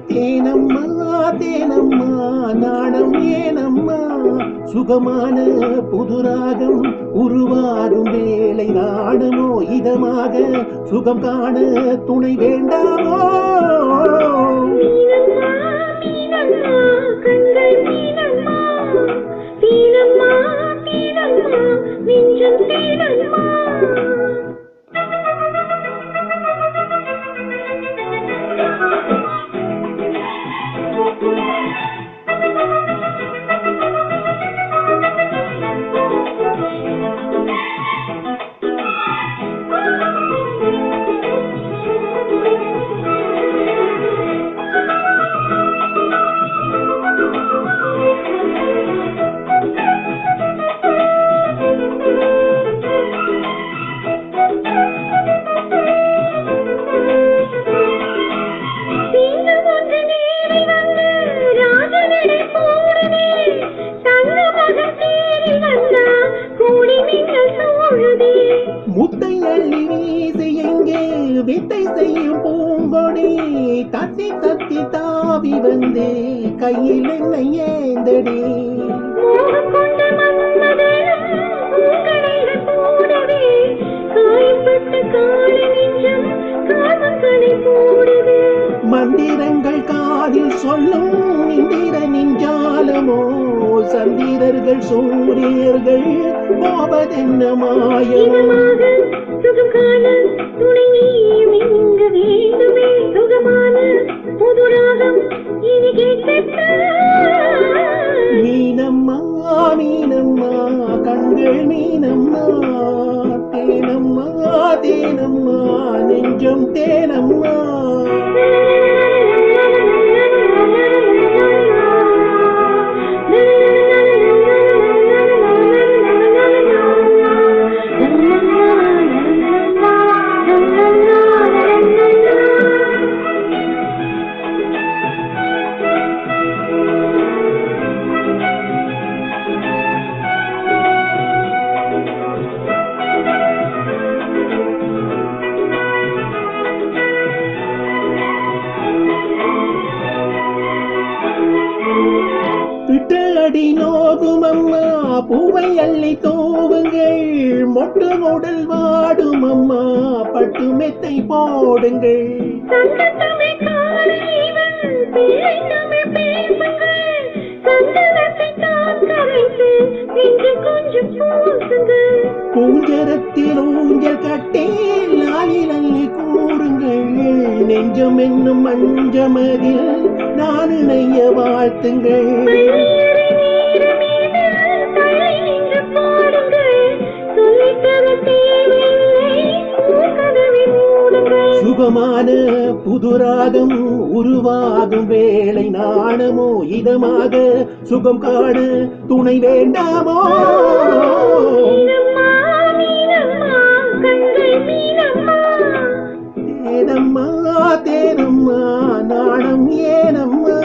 தேனம்மா தேனம்மா நாணம் ஏனம்மா சுகமான புதுராகம் உருவாகும் வேளை நாணமோ இதமாக சுகம் காண துணை வேண்டாமோ முத்தை அள்ளி வீசி எங்கே வித்தை செய்யும் பூங்கொடி தத்தி தத்தி தாவி வந்து கையில் என்னை ஏந்தடி மந்திரங்கள் காதில் சொல்லும் இந்திரனின் ஜாலமோ சந்திரர்கள் சூரியர்கள் போவதென்ன மாயமோ சுகம் காண துணை நீயும் இங்கு வேண்டுமே சுகமான புதுராகம் இனி கேட்க மீனம்மா மீனம்மா கண்கள் மீனம்மா தேனம்மா தேனம்மா நெஞ்சம் தேனம்மா அடி நோகும் அம்மா பூவை அள்ளி தூவுங்கள் மொட்டு உடல் வாடும் அம்மா பட்டு மெத்தை போடுங்கள் பூஞ்சரத்தில் ஊஞ்சல் கட்டே லாலிலல்லி கூறுங்கள் நெஞ்சம் என்னும் மஞ்சமதில் நான் இணைய வாழ்த்துங்கள் சுகமான புதுராகம் உருவாகும் வேளை நாணமோ இதமாக சுகம் காண துணை வேண்டாமோ தேனம்மா தேனம்மா நாணம் ஏனம்மா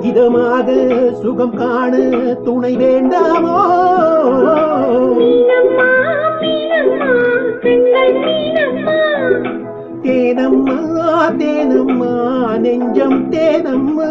இதமாக சுகம் காண துணை வேண்டாமோ தேனம்மா தேனம்மா நெஞ்சம் தேனம்மா